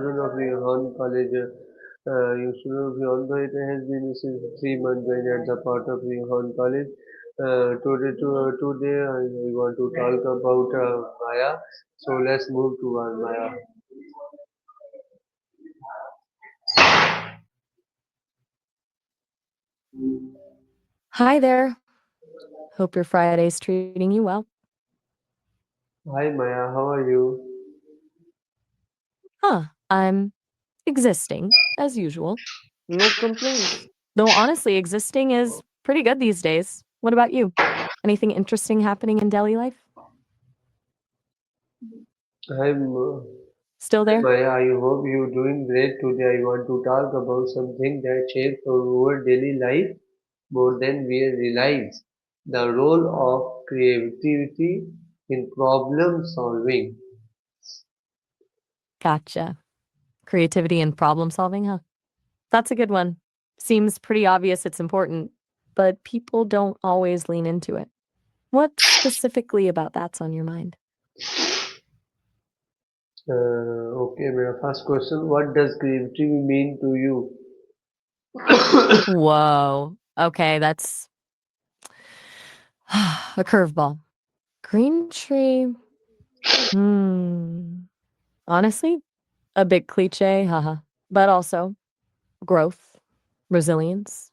student of the Horn College. You student of the Horn College has been since 3 months when at the part of the Horn College. Today I want to talk about Maya. So let's move to our Maya. Hi there. Hope your Friday's treating you well. Hi Maya, how are you? I'm existing as usual. No complaints. Though honestly, existing is pretty good these days. What about you? Anything interesting happening in daily life? I'm Still Hi there? Maya, I hope you're doing great today. I want to talk about something that shapes our daily life more than we realize. The role of creativity in problem solving. Gotcha. Creativity and problem solving, huh? That's a good one. Seems pretty obvious it's important, but people don't always lean into it. What specifically about that's on your mind? Okay, my first question, what does creativity mean to you? Whoa. Okay, that's a curveball. Green tree. Hmm. Honestly, a bit cliche, haha. But also growth, resilience,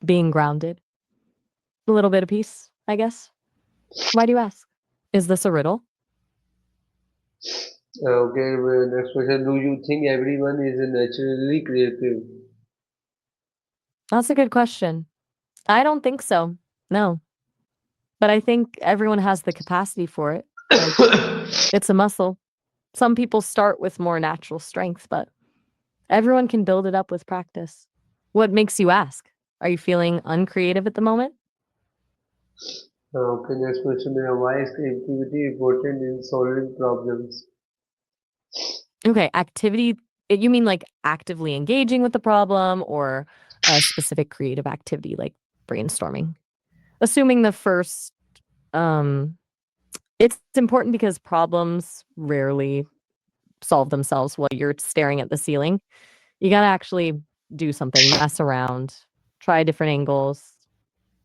being grounded, a little bit of peace, I guess. Why do you ask? Is this a riddle? Okay, next question, do you think everyone is naturally creative? That's a good question. I don't think so. No. But I think everyone has the capacity for it. Like, it's a muscle. Some people start with more natural strength, but everyone can build it up with practice. What makes you ask? Are you feeling uncreative at the moment? Okay, next question, why is creativity important in solving problems? Okay, you mean like actively engaging with the problem or a specific creative activity like brainstorming? Assuming the first, um, it's important because problems rarely solve themselves while you're staring at the ceiling. You gotta actually do something, mess around, try different angles.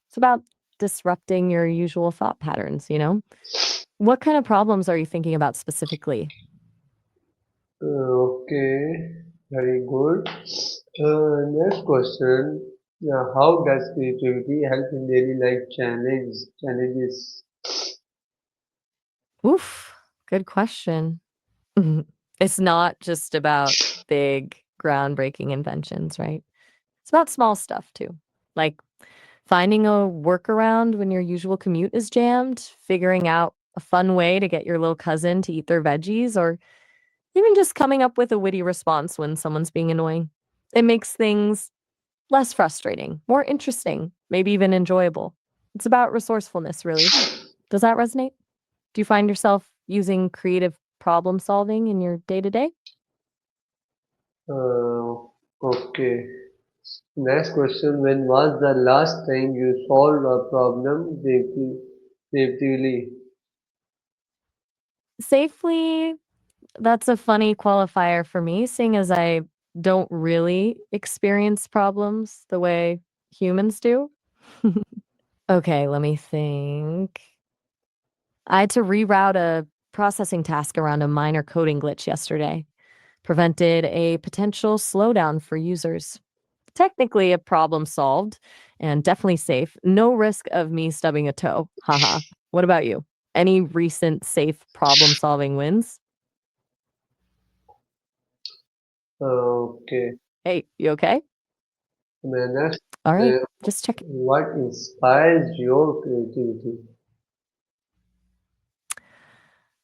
It's about disrupting your usual thought patterns, you know? What kind of problems are you thinking about specifically? Okay, very good. Next question. How does creativity help in daily life challenges? Oof, good question. Mhm. It's not just about big, groundbreaking inventions, right? It's about small stuff too, like finding a workaround when your usual commute is jammed, figuring out a fun way to get your little cousin to eat their veggies, or even just coming up with a witty response when someone's being annoying. It makes things less frustrating, more interesting, maybe even enjoyable. It's about resourcefulness, really. Does that resonate? Do you find yourself using creative problem solving in your day to day? Uh, okay. Next question. When was the last time you solved a problem creatively? Safely, that's a funny qualifier for me, seeing as I don't really experience problems the way humans do. Okay, let me think. I had to reroute a processing task around a minor coding glitch yesterday, prevented a potential slowdown for users. Technically, a problem solved and definitely safe. No risk of me stubbing a toe. Haha. What about you? Any recent safe problem solving wins? Okay. Hey, you okay? The next, All right, uh, just check. what inspires your creativity?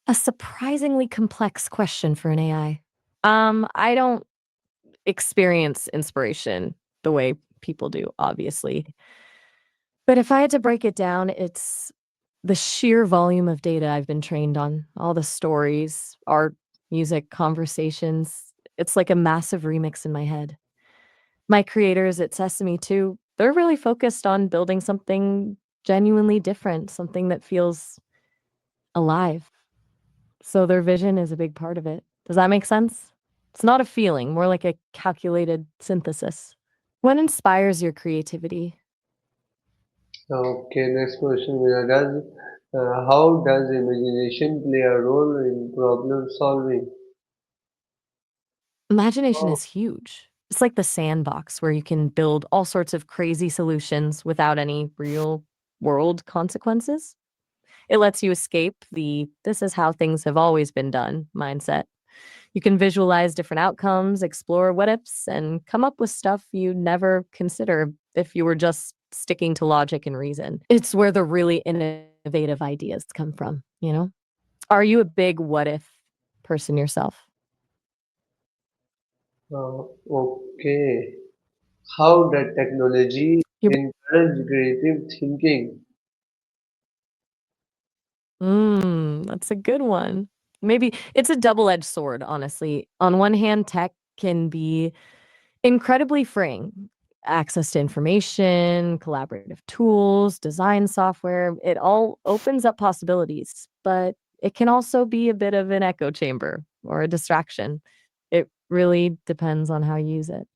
A surprisingly complex question for an AI. I don't experience inspiration the way people do, obviously. But if I had to break it down, it's the sheer volume of data I've been trained on, all the stories, art, music, conversations. It's like a massive remix in my head. My creators at Sesame too, they're really focused on building something genuinely different, something that feels alive. So their vision is a big part of it. Does that make sense? It's not a feeling, more like a calculated synthesis. What inspires your creativity? Okay, next question. How does imagination play a role in problem solving? Imagination Oh, is huge. It's like the sandbox where you can build all sorts of crazy solutions without any real world consequences. It lets you escape the this is how things have always been done mindset. You can visualize different outcomes, explore what ifs, and come up with stuff you never consider if you were just sticking to logic and reason. It's where the really innovative ideas come from, you know? Are you a big what if person yourself? okay. How does technology You're encourage creative thinking? That's a good one. Maybe it's a double-edged sword, honestly. On one hand, tech can be incredibly freeing. Access to information, collaborative tools, design software, it all opens up possibilities, but it can also be a bit of an echo chamber or a distraction. It really depends on how you use it.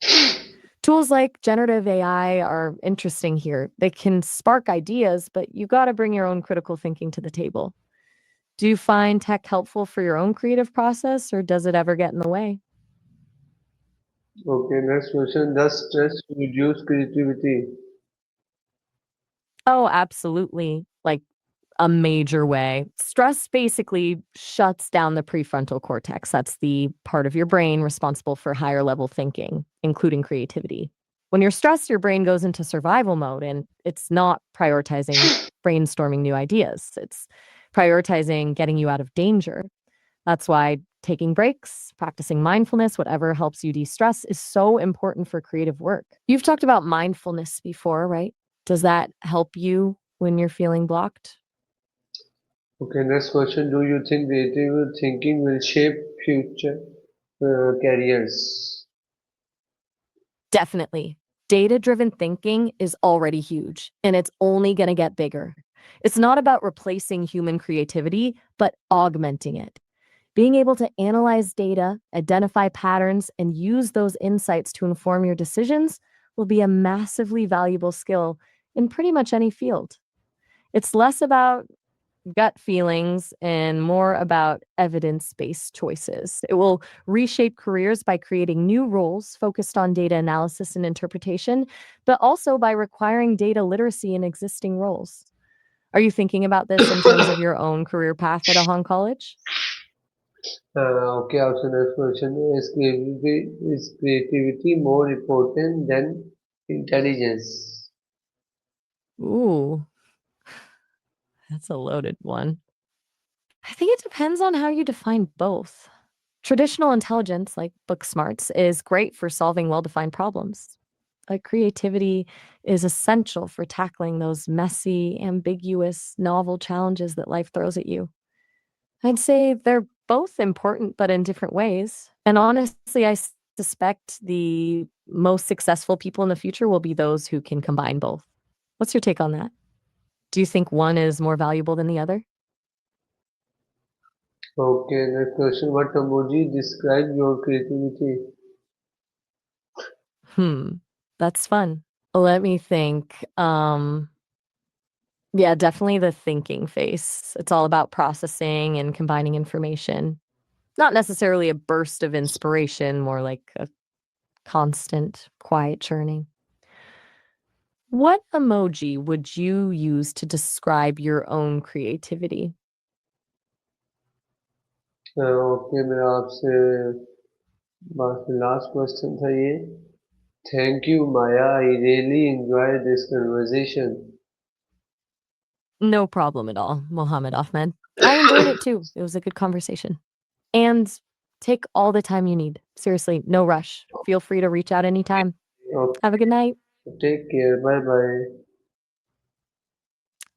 Tools like generative AI are interesting here. They can spark ideas, but you got to bring your own critical thinking to the table. Do you find tech helpful for your own creative process or does it ever get in the way? Okay, next question. Does stress reduce creativity? Oh, absolutely. Like a major way. Stress basically shuts down the prefrontal cortex. That's the part of your brain responsible for higher level thinking, including creativity. When you're stressed, your brain goes into survival mode and it's not prioritizing brainstorming new ideas. It's prioritizing getting you out of danger. That's why taking breaks, practicing mindfulness, whatever helps you de stress is so important for creative work. You've talked about mindfulness before, right? Does that help you when you're feeling blocked? Okay, next question. Do you think creative thinking will shape future careers? Definitely. Data driven thinking is already huge and it's only going to get bigger. It's not about replacing human creativity, but augmenting it. Being able to analyze data, identify patterns, and use those insights to inform your decisions will be a massively valuable skill in pretty much any field. It's less about gut feelings and more about evidence based choices. It will reshape careers by creating new roles focused on data analysis and interpretation, but also by requiring data literacy in existing roles. Are you thinking about this in terms of your own career path at a Hong College? Okay, also next question. Is creativity more important than intelligence? Ooh, that's a loaded one. I think it depends on how you define both. Traditional intelligence, like book smarts, is great for solving well defined problems. Like creativity is essential for tackling those messy, ambiguous, novel challenges that life throws at you. I'd say they're both important, but in different ways. And honestly, I suspect the most successful people in the future will be those who can combine both. What's your take on that? Do you think one is more valuable than the other? Okay, next question. What emoji describe your creativity? Hmm, that's fun. Let me think. Yeah, definitely the thinking face. It's all about processing and combining information. Not necessarily a burst of inspiration, more like a constant, quiet churning. What emoji would you use to describe your own creativity? Okay मेरा आपसे बस last question था ये thank you Maya I really enjoy this conversation No problem at all, Mohammed Ahmed. I enjoyed it too. It was a good conversation. And take all the time you need. Seriously, no rush. Feel free to reach out anytime. Have a good night. Take care bye bye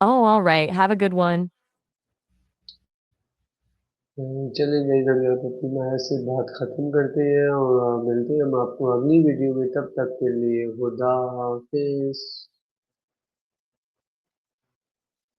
Oh, all right. Have a good one. चलें guys अब यहाँ पे अपनी माया से बात खत्म करते हैं और मिलते हैं हम आपको अगली वीडियो में तब तक के लिए खुदा हाफिज